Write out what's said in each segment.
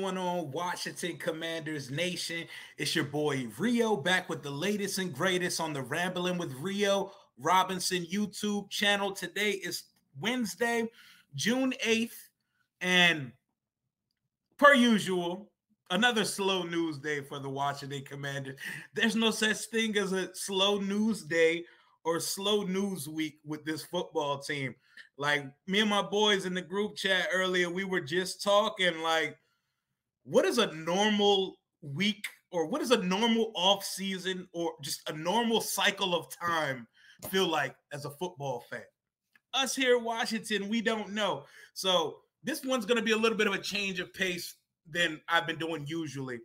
going on, Washington Commanders Nation? It's your boy Rio back with the latest and greatest on the Rambling with Rio Robinson YouTube channel. Today is Wednesday, June 8th, and per usual, another slow news day for the Washington Commanders. There's no such thing as a slow news day or slow news week with this football team. Like, me and my boys in the group chat earlier, we were just talking like, what is a normal week or what is a normal off season or just a normal cycle of time feel like as a football fan? Us here in Washington, we don't know. So this one's going to be a little bit of a change of pace than I've been doing usually.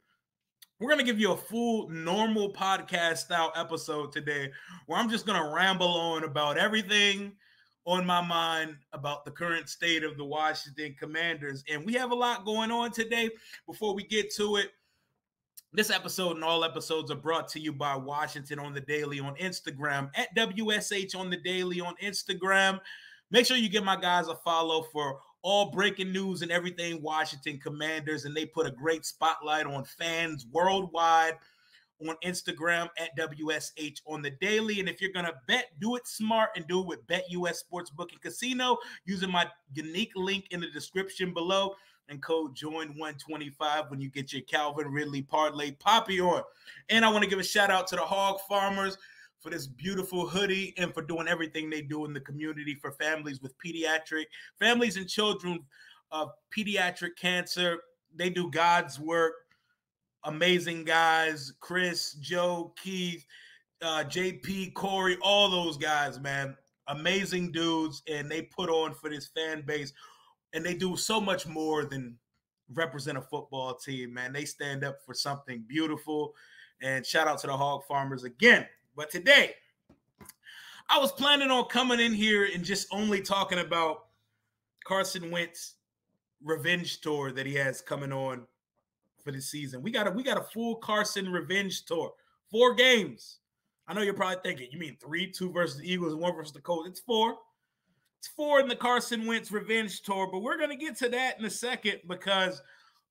We're going to give you a full normal podcast style episode today where I'm just going to ramble on about everything on my mind about the current state of the Washington Commanders. And we have a lot going on today. Before we get to it, this episode and all episodes are brought to you by Washington on the Daily on Instagram, at WSH on the Daily on Instagram. Make sure you give my guys a follow for all breaking news and everything Washington Commanders, and they put a great spotlight on fans worldwide on Instagram at WSH on the Daily. And if you're going to bet, do it smart and do it with BetUS Sportsbook and Casino using my unique link in the description below and code JOIN125 when you get your Calvin Ridley Parlay Poppy on. And I want to give a shout out to the Hog Farmers for this beautiful hoodie and for doing everything they do in the community for families with families and children of pediatric cancer. They do God's work. Amazing guys, Chris, Joe, Keith, JP, Corey, all those guys, man. Amazing dudes, and they put on for this fan base, and they do so much more than represent a football team, man. They stand up for something beautiful, and shout out to the Hog Farmers again. But today, I was planning on coming in here and just only talking about Carson Wentz Revenge Tour that he has coming on for this season. We got a full Carson Revenge Tour, 4 games. I know you're probably thinking, you mean 3, 2 versus the Eagles and 1 versus the Colts. It's 4. It's 4 in the Carson Wentz Revenge Tour, but we're going to get to that in a second because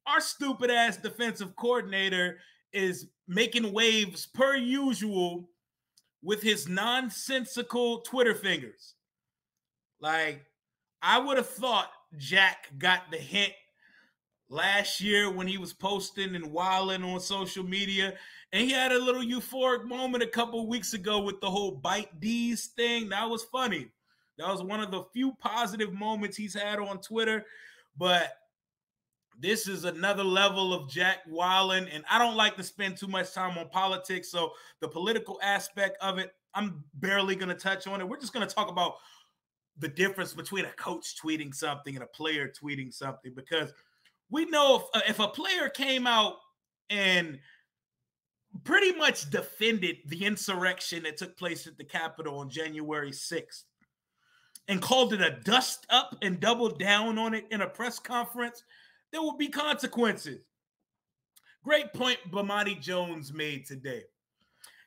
our stupid-ass defensive coordinator is making waves per usual with his nonsensical Twitter fingers. Like, I would have thought Jack got the hint last year when he was posting and wilding on social media, and he had a little euphoric moment a couple of weeks ago with the whole Bite D's thing. That was funny. That was one of the few positive moments he's had on Twitter, but this is another level of Jack wilding, and I don't like to spend too much time on politics, so the political aspect of it, I'm barely going to touch on it. We're just going to talk about the difference between a coach tweeting something and a player tweeting something, because we know if a player came out and pretty much defended the insurrection that took place at the Capitol on January 6th and called it a dust up and doubled down on it in a press conference, there will be consequences. Great point Bomani Jones made today.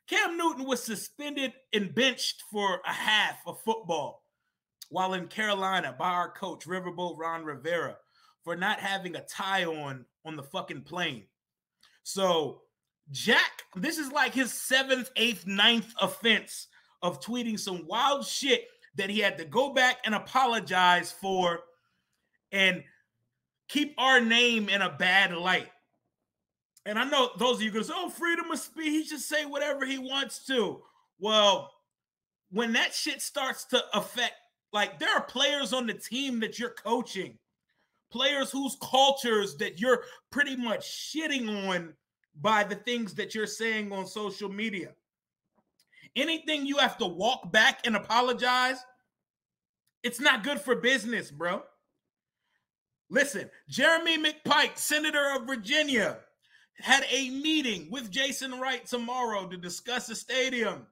Cam Newton was suspended and benched for a half of football while in Carolina by our coach, Riverboat Ron Rivera, for not having a tie on the fucking plane. So Jack, this is like his 7th, 8th, 9th offense of tweeting some wild shit that he had to go back and apologize for and keep our name in a bad light. And I know those of you going to say, oh, freedom of speech, he should say whatever he wants to. Well, when that shit starts to affect, like, there are players on the team that you're coaching, players whose cultures that you're pretty much shitting on by the things that you're saying on social media. Anything you have to walk back and apologize, it's not good for business, bro. Listen, Jeremy McPike, Senator of Virginia, had a meeting with Jason Wright tomorrow to discuss the stadium.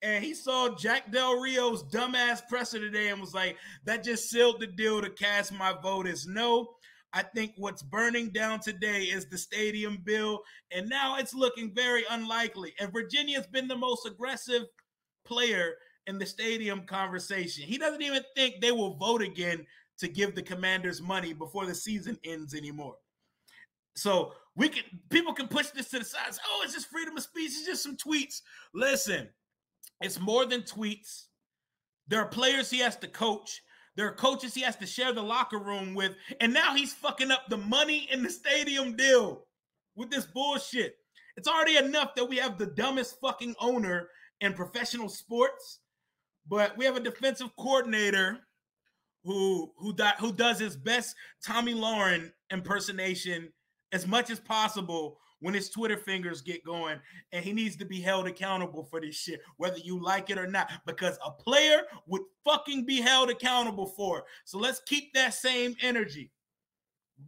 And he saw Jack Del Rio's dumbass presser today and was like, that just sealed the deal to cast my vote as no. I think what's burning down today is the stadium bill, and now it's looking very unlikely. And Virginia's been the most aggressive player in the stadium conversation. He doesn't even think they will vote again to give the Commanders money before the season ends anymore. So people can push this to the side. Oh, it's just freedom of speech. It's just some tweets. Listen, it's more than tweets. There are players he has to coach. There are coaches he has to share the locker room with. And now he's fucking up the money in the stadium deal with this bullshit. It's already enough that we have the dumbest fucking owner in professional sports, but we have a defensive coordinator who does his best Tommy Lauren impersonation as much as possible when his Twitter fingers get going, and he needs to be held accountable for this shit, whether you like it or not, because a player would fucking be held accountable for it. So let's keep that same energy.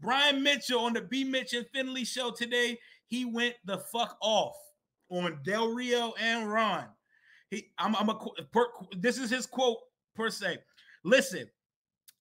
Brian Mitchell on the B. Mitch and Finley show today, he went the fuck off on Del Rio and Ron. This is his quote per se. Listen,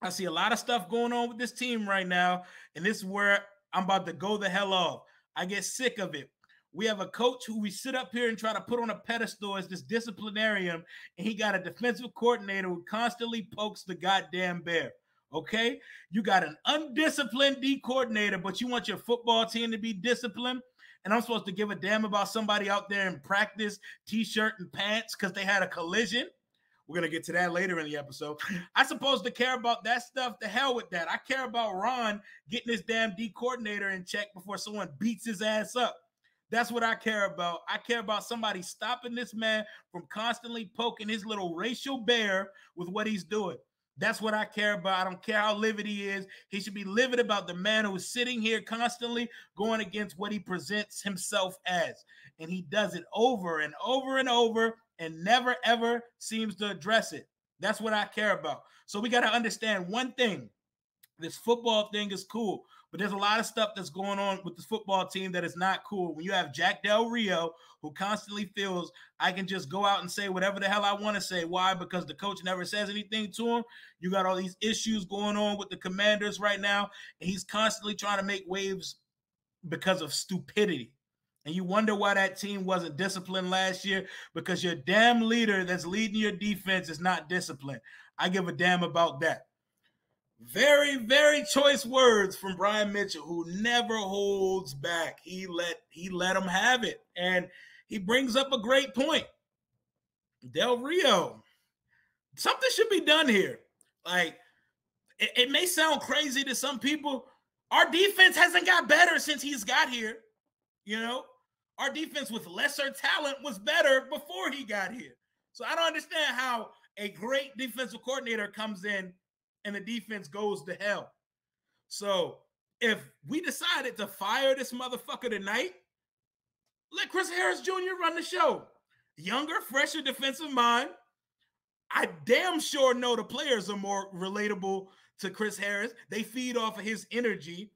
I see a lot of stuff going on with this team right now, and this is where I'm about to go the hell off. I get sick of it. We have a coach who we sit up here and try to put on a pedestal as this disciplinarian, and he got a defensive coordinator who constantly pokes the goddamn bear. Okay? You got an undisciplined D coordinator, but you want your football team to be disciplined, and I'm supposed to give a damn about somebody out there in practice, t-shirt and pants because they had a collision? We're going to get to that later in the episode. I'm supposed to care about that stuff. The hell with that. I care about Ron getting his damn D coordinator in check before someone beats his ass up. That's what I care about. I care about somebody stopping this man from constantly poking his little racial bear with what he's doing. That's what I care about. I don't care how livid he is. He should be livid about the man who's sitting here constantly going against what he presents himself as. And he does it over and over and over and never, ever seems to address it. That's what I care about. So we got to understand one thing. This football thing is cool, but there's a lot of stuff that's going on with the football team that is not cool. When you have Jack Del Rio, who constantly feels I can just go out and say whatever the hell I want to say. Why? Because the coach never says anything to him. You got all these issues going on with the Commanders right now, and he's constantly trying to make waves because of stupidity. And you wonder why that team wasn't disciplined last year, because your damn leader that's leading your defense is not disciplined. I give a damn about that. Very, very choice words from Brian Mitchell, who never holds back. He let him have it. And he brings up a great point. Del Rio, something should be done here. Like, it may sound crazy to some people. Our defense hasn't got better since he's got here. You know, our defense with lesser talent was better before he got here. So I don't understand how a great defensive coordinator comes in and the defense goes to hell. So if we decided to fire this motherfucker tonight, let Chris Harris Jr. run the show. Younger, fresher defensive mind. I damn sure know the players are more relatable to Chris Harris. They feed off of his energy,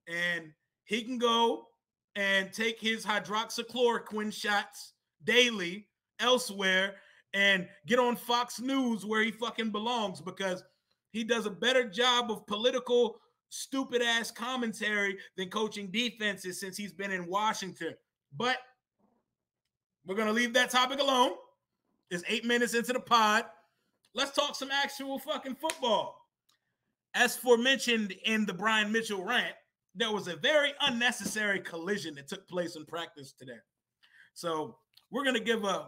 and he can go and take his hydroxychloroquine shots daily elsewhere and get on Fox News where he fucking belongs, because he does a better job of political, stupid-ass commentary than coaching defenses since he's been in Washington. But we're going to leave that topic alone. It's 8 minutes into the pod. Let's talk some actual fucking football. As forementioned in the Brian Mitchell rant, there was a very unnecessary collision that took place in practice today. So we're gonna give a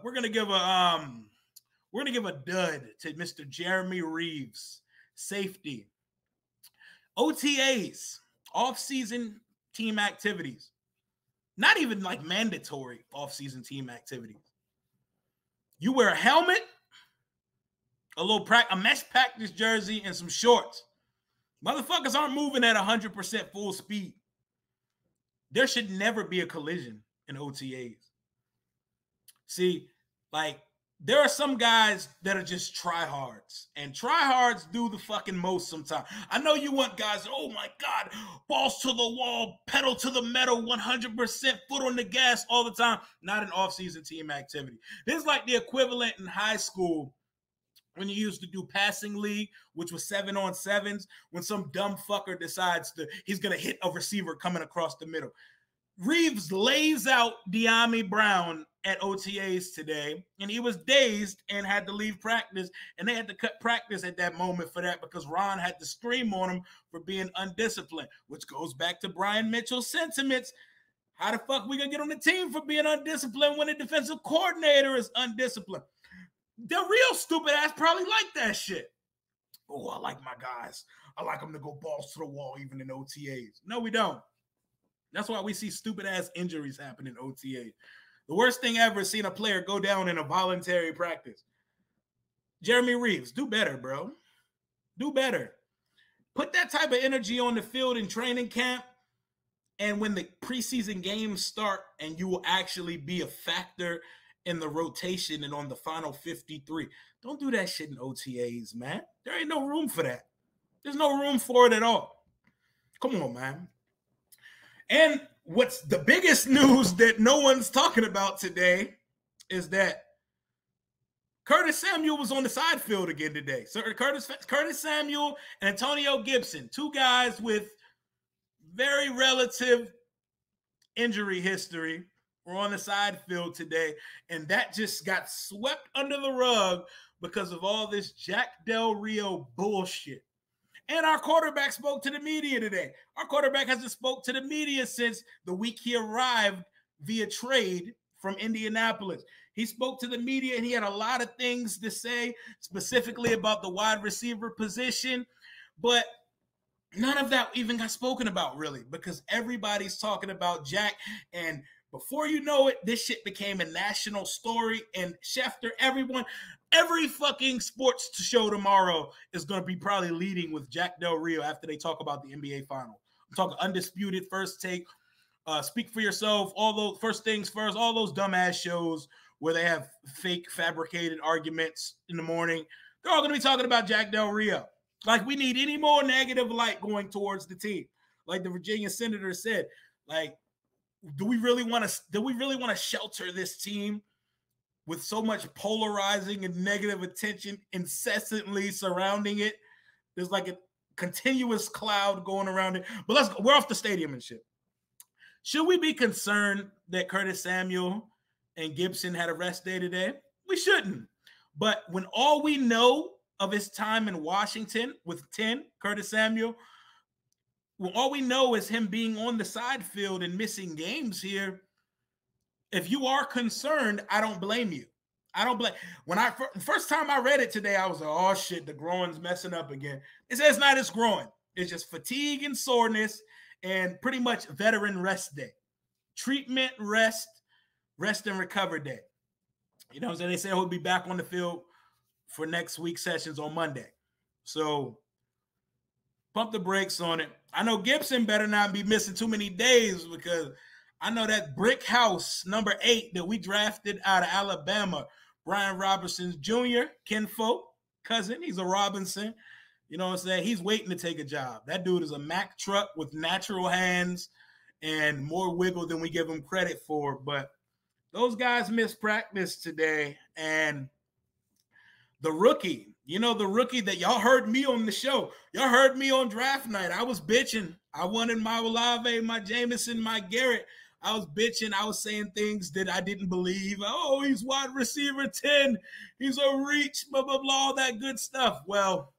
dud to Mr. Jeremy Reeves, safety. OTAs, off-season team activities, not even like mandatory off-season team activities. You wear a helmet, a mesh practice jersey, and some shorts. Motherfuckers aren't moving at 100% full speed. There should never be a collision in OTAs. See, like, there are some guys that are just tryhards, and tryhards do the fucking most sometimes. I know you want guys, oh my God, balls to the wall, pedal to the metal, 100% foot on the gas all the time. Not an off-season team activity. This is like the equivalent in high school when you used to do passing league, which was 7-on-7s, when some dumb fucker decides he's going to hit a receiver coming across the middle. Reeves lays out De'Ami Brown at OTAs today, and he was dazed and had to leave practice, and they had to cut practice at that moment for that because Ron had to scream on him for being undisciplined, which goes back to Brian Mitchell's sentiments. How the fuck we gonna get on the team for being undisciplined when the defensive coordinator is undisciplined? The real stupid ass probably like that shit. Oh, I like my guys. I like them to go balls to the wall even in OTAs. No, we don't. That's why we see stupid ass injuries happen in OTA. The worst thing ever is seeing a player go down in a voluntary practice. Jeremy Reeves, do better, bro. Do better. Put that type of energy on the field in training camp, and when the preseason games start and you will actually be a factor in the rotation and on the final 53. Don't do that shit in OTAs, man. There ain't no room for that. There's no room for it at all. Come on, man. And what's the biggest news that no one's talking about today is that Curtis Samuel was on the side field again today. So Curtis Samuel and Antonio Gibson, two guys with very relative injury history, were on the side field today. And that just got swept under the rug because of all this Jack Del Rio bullshit. And our quarterback spoke to the media today. Our quarterback hasn't spoke to the media since the week he arrived via trade from Indianapolis. He spoke to the media and he had a lot of things to say, specifically about the wide receiver position. But none of that even got spoken about, really, because everybody's talking about Jack. And before you know it, this shit became a national story. And Schefter, every fucking sports show tomorrow is going to be probably leading with Jack Del Rio after they talk about the NBA final. I'm talking Undisputed, First Take, Speak for Yourself, all those First Things First, all those dumbass shows where they have fake fabricated arguments in the morning. They're all going to be talking about Jack Del Rio. Like, we need any more negative light going towards the team. Like the Virginia senator said, like, do we really want to shelter this team with so much polarizing and negative attention incessantly surrounding it? There's like a continuous cloud going around it. But let's go. We're off the stadium and shit. Should we be concerned that Curtis Samuel and Gibson had a rest day today? We shouldn't. But when all we know of his time in Washington with 10, Curtis Samuel, when all we know is him being on the side field and missing games here, if you are concerned, I don't blame you. I don't blame. When the first time I read it today, I was like, oh shit, the groin's messing up again. It says not his groin. It's just fatigue and soreness and pretty much veteran rest day. Treatment, rest and recover day. You know what I'm saying? They say he'll be back on the field for next week's sessions on Monday. So pump the brakes on it. I know Gibson better not be missing too many days because I know that brick house, number 8, that we drafted out of Alabama, Brian Robinson's Jr., kinfolk, cousin, he's a Robinson. You know what I'm saying? He's waiting to take a job. That dude is a Mack truck with natural hands and more wiggle than we give him credit for. But those guys missed practice today. And the rookie, the rookie that y'all heard me on the show. Y'all heard me on draft night. I was bitching. I wanted my Olave, my Jameson, my Garrett. I was bitching. I was saying things that I didn't believe. Oh, he's wide receiver 10. He's a reach, blah, blah, blah, all that good stuff. Well,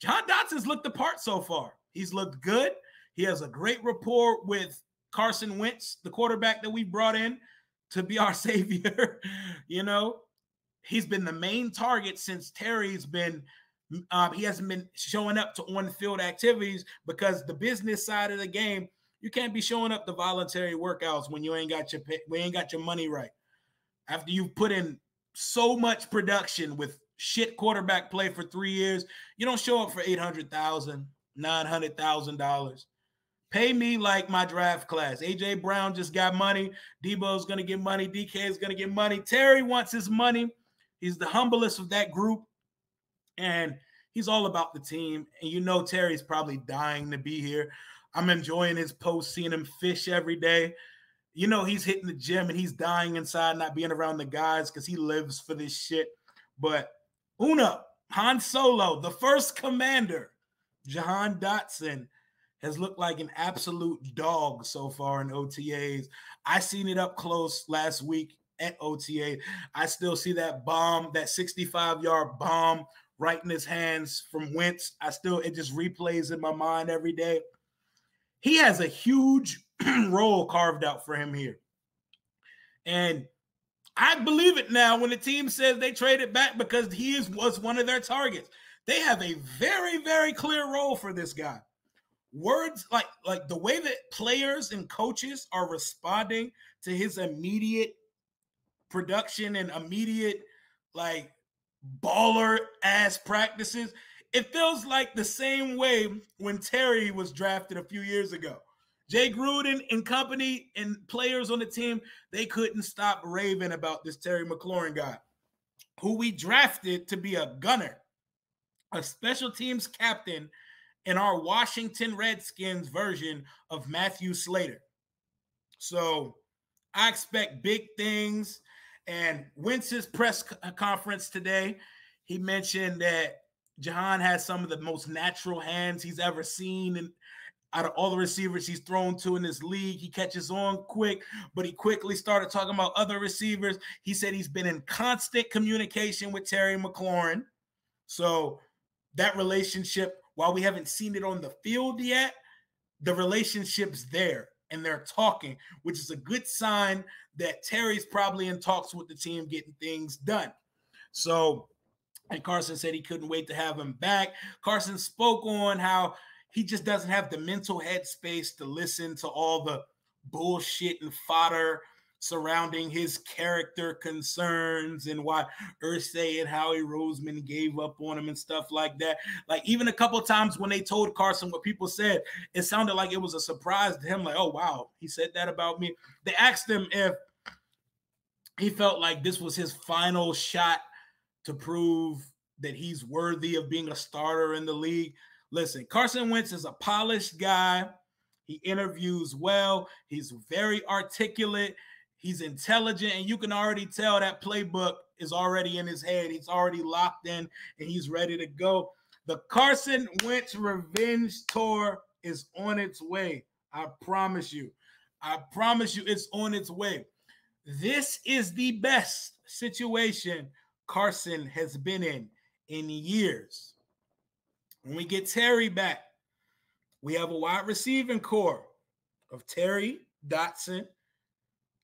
John Dotson's looked the part so far. He's looked good. He has a great rapport with Carson Wentz, the quarterback that we brought in to be our savior. He's been the main target since Terry's been he hasn't been showing up to on-field activities because the business side of the game, you can't be showing up to voluntary workouts when you ain't got your money right. After you've put in so much production with shit quarterback play for 3 years, you don't show up for $800,000, $900,000. Pay me like my draft class. AJ Brown just got money. Debo's going to get money. DK is going to get money. Terry wants his money. He's the humblest of that group, and he's all about the team. And Terry's probably dying to be here. I'm enjoying his posts, seeing him fish every day. He's hitting the gym, and he's dying inside not being around the guys because he lives for this shit. But Han Solo, the first commander, Jahan Dotson, has looked like an absolute dog so far in OTAs. I seen it up close last week at OTA. I still see that bomb, that 65-yard bomb right in his hands from Wentz. It just replays in my mind every day. He has a huge role carved out for him here. And I believe it now when the team says they traded back because he was one of their targets. They have a very, very clear role for this guy. Words like the way that players and coaches are responding to his immediate production and immediate like baller ass practices, it feels like the same way when Terry was drafted a few years ago. Jay Gruden and company and players on the team, they couldn't stop raving about this Terry McLaurin guy, who we drafted to be a gunner, a special teams captain in our Washington Redskins version of Matthew Slater. So I expect big things. And Wentz's press conference today, he mentioned that Jahan has some of the most natural hands he's ever seen. And out of all the receivers he's thrown to in this league, he catches on quick, but he quickly started talking about other receivers. He said he's been in constant communication with Terry McLaurin. So that relationship, while we haven't seen it on the field yet, the relationship's there and they're talking, which is a good sign that Terry's probably in talks with the team getting things done. So, and Carson said he couldn't wait to have him back. Carson spoke on how he just doesn't have the mental headspace to listen to all the bullshit and fodder surrounding his character concerns and why Irsay and Howie Roseman gave up on him and stuff like that. Like even a couple of times when they told Carson what people said, it sounded like it was a surprise to him. Like, oh, wow, he said that about me. They asked him if he felt like this was his final shot to prove that he's worthy of being a starter in the league. Listen, Carson Wentz is a polished guy. He interviews well. He's very articulate. He's intelligent, and you can already tell that playbook is already in his head. He's already locked in, and he's ready to go. The Carson Wentz Revenge Tour is on its way. I promise you. I promise you it's on its way. This is the best situation Carson has been in years. When we get Terry back, we have a wide receiving core of Terry, Dotson,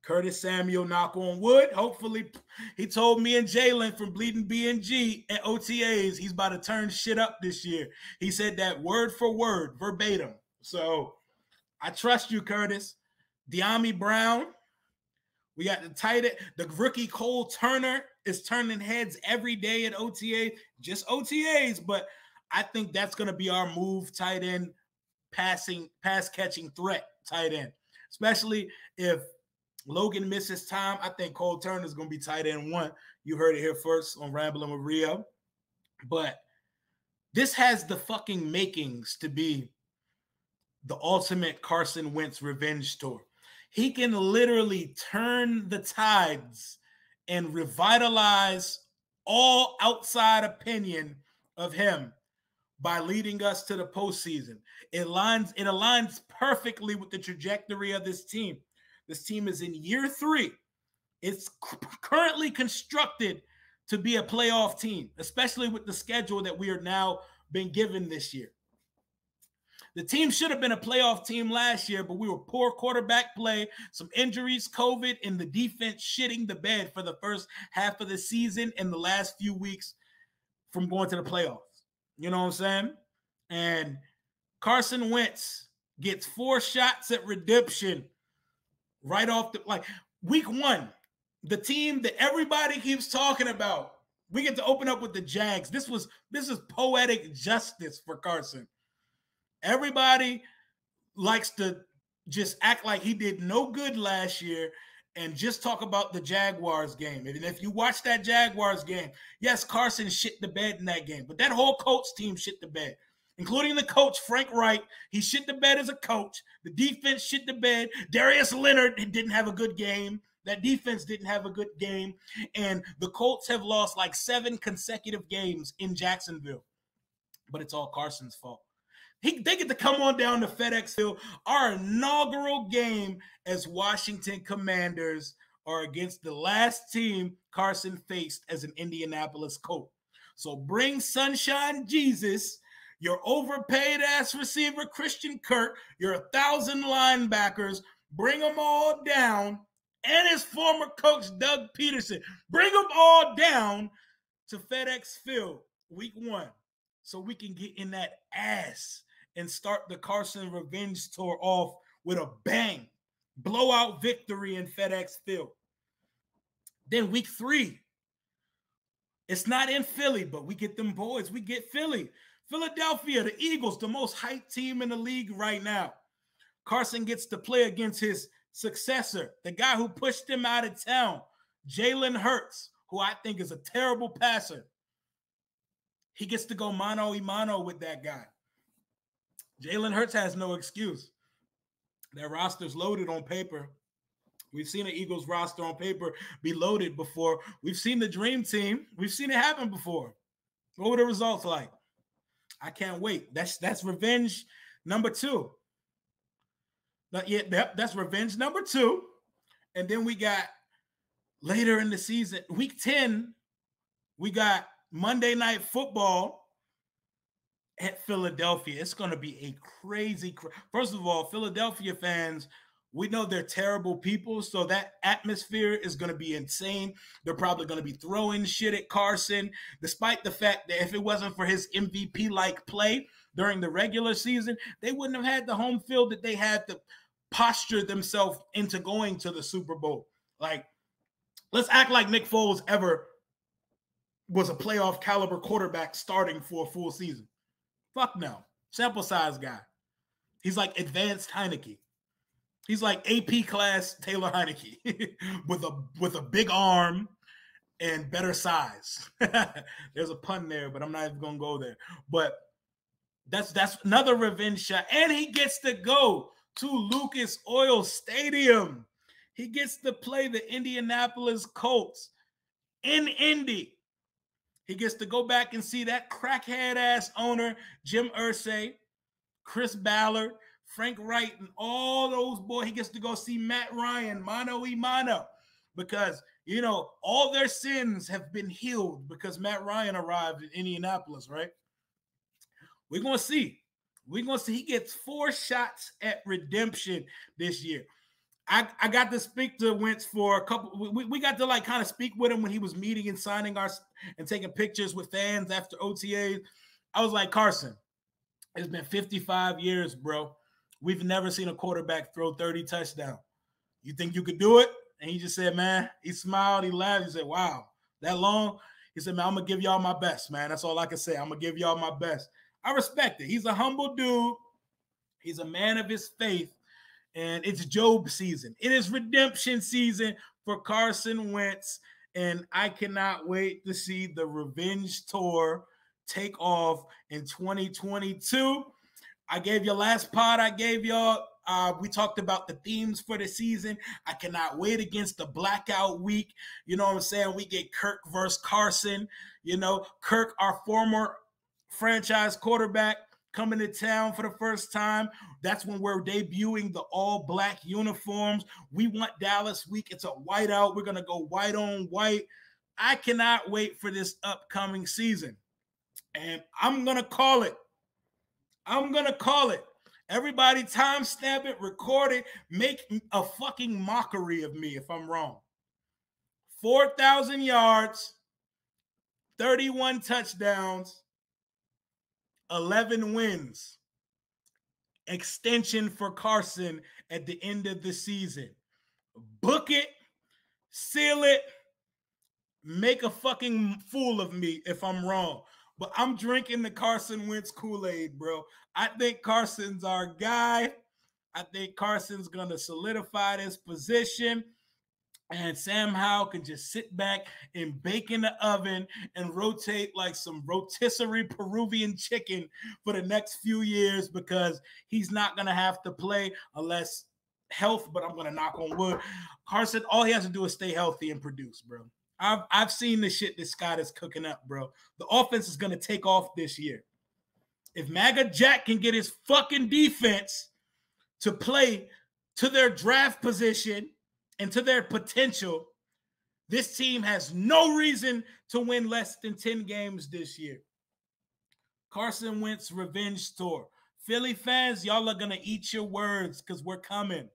Curtis Samuel, knock on wood. Hopefully, he told me and Jalen from Bleeding B&G at OTAs, he's about to turn shit up this year. He said that word for word, verbatim. So I trust you, Curtis. De'Ami Brown. We got the tight end. The rookie Cole Turner is turning heads every day at OTA, just OTAs, but I think that's going to be our move tight end, pass catching threat tight end, especially if Logan misses time. I think Cole Turner is going to be tight end one. You heard it here first on Rambling with Rio. But this has the fucking makings to be the ultimate Carson Wentz Revenge Tour. He can literally turn the tides and revitalize all outside opinion of him by leading us to the postseason. It aligns perfectly with the trajectory of this team. This team is in year 3. It's currently constructed to be a playoff team, especially with the schedule that we are now been given this year. The team should have been a playoff team last year, but we were poor quarterback play, some injuries, COVID, and the defense shitting the bed for the first half of the season and the last few weeks from going to the playoffs. You know what I'm saying? And Carson Wentz gets 4 shots at redemption right off the week 1. The team that everybody keeps talking about. We get to open up with the Jags. This is poetic justice for Carson. Everybody likes to just act like he did no good last year and just talk about the Jaguars game. And if you watch that Jaguars game, yes, Carson shit the bed in that game, but that whole Colts team shit the bed, including the coach, Frank Wright. He shit the bed as a coach. The defense shit the bed. Darius Leonard didn't have a good game. That defense didn't have a good game. And the Colts have lost like 7 consecutive games in Jacksonville. But it's all Carson's fault. They get to come on down to FedEx Field. Our inaugural game as Washington Commanders are against the last team Carson faced as an Indianapolis Colt. So bring Sunshine Jesus, your overpaid ass receiver Christian Kirk, your 1,000 linebackers, bring them all down, and his former coach Doug Peterson. Bring them all down to FedEx Field week 1 so we can get in that ass and start the Carson Revenge Tour off with a bang. Blowout victory in FedEx Field. Then week 3, it's not in Philly, but we get them boys. We get Philly. Philadelphia, the Eagles, the most hyped team in the league right now. Carson gets to play against his successor, the guy who pushed him out of town, Jalen Hurts, who I think is a terrible passer. He gets to go mano-a-mano with that guy. Jalen Hurts has no excuse. Their roster's loaded on paper. We've seen the Eagles roster on paper be loaded before. We've seen the dream team. We've seen it happen before. What were the results like? I can't wait. That's revenge number 2. That's revenge number 2. And then we got later in the season, week 10, we got Monday Night Football at Philadelphia. It's going to be a crazy. First of all, Philadelphia fans, we know they're terrible people, so that atmosphere is going to be insane. They're probably going to be throwing shit at Carson, despite the fact that if it wasn't for his MVP-like play during the regular season, they wouldn't have had the home field that they had to posture themselves into going to the Super Bowl. Like, let's act like Nick Foles ever was a playoff caliber quarterback starting for a full season. Fuck no. Sample size guy. He's like advanced Heineke. He's like AP class Taylor Heineke with a big arm and better size. There's a pun there, but I'm not even gonna go there. But that's another revenge shot. And he gets to go to Lucas Oil Stadium. He gets to play the Indianapolis Colts in Indy. He gets to go back and see that crackhead-ass owner, Jim Irsay, Chris Ballard, Frank Wright, and all those boys. He gets to go see Matt Ryan, mano-a-mano, because, you know, all their sins have been healed because Matt Ryan arrived in Indianapolis, right? We're going to see. We're going to see. He gets 4 shots at redemption this year. I got to speak to Wentz for a couple. We got to like kind of speak with him when he was meeting and signing and taking pictures with fans after OTAs. I was like, Carson, it's been 55 years, bro. We've never seen a quarterback throw 30 touchdowns. You think you could do it? And he just said, man, he smiled, he laughed. He said, wow, that long? He said, man, I'm going to give y'all my best, man. That's all I can say. I'm going to give y'all my best. I respect it. He's a humble dude. He's a man of his faith. And it's Job season. It is redemption season for Carson Wentz. And I cannot wait to see the revenge tour take off in 2022. I gave you last pod. I gave y'all. We talked about the themes for the season. I cannot wait against the blackout week. You know what I'm saying? We get Kirk versus Carson. You know, Kirk, our former franchise quarterback, coming to town for the first time. That's when we're debuting the all-black uniforms. We want Dallas week. It's a whiteout. We're going to go white on white. I cannot wait for this upcoming season. And I'm going to call it. I'm going to call it. Everybody timestamp it, record it, make a fucking mockery of me if I'm wrong. 4,000 yards, 31 touchdowns, 11 wins. Extension for Carson at the end of the season. Book it, seal it, make a fucking fool of me if I'm wrong. But I'm drinking the Carson Wentz Kool-Aid, bro. I think Carson's our guy. I think Carson's going to solidify this position. And Sam Howell can just sit back and bake in the oven and rotate like some rotisserie Peruvian chicken for the next few years, because he's not going to have to play unless health, but I'm going to knock on wood. Carson, all he has to do is stay healthy and produce, bro. I've seen the shit that Scott is cooking up, bro. The offense is going to take off this year. If MAGA Jack can get his fucking defense to play to their draft position and to their potential, this team has no reason to win less than 10 games this year. Carson Wentz Revenge Tour. Philly fans, y'all are going to eat your words because we're coming.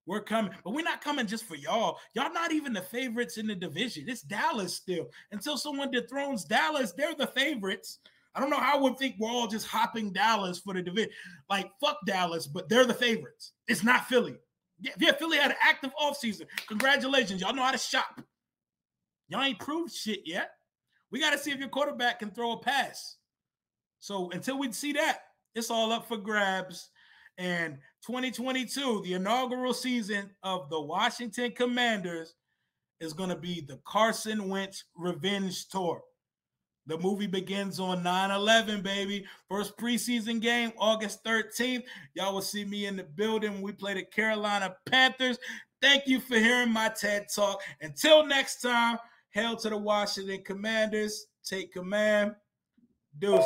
We're coming. But we're not coming just for y'all. Y'all not even the favorites in the division. It's Dallas still. Until someone dethrones Dallas, they're the favorites. I don't know how I would think we're all just hopping Dallas for the division. Like, fuck Dallas, but they're the favorites. It's not Philly. Yeah, Philly had an active offseason. Congratulations. Y'all know how to shop. Y'all ain't proved shit yet. We got to see if your quarterback can throw a pass. So until we see that, it's all up for grabs. And 2022, the inaugural season of the Washington Commanders, is going to be the Carson Wentz Revenge Tour. The movie begins on 9/11, baby. First preseason game, August 13th. Y'all will see me in the building when we play the Carolina Panthers. Thank you for hearing my TED Talk. Until next time, hail to the Washington Commanders. Take command. Deuces.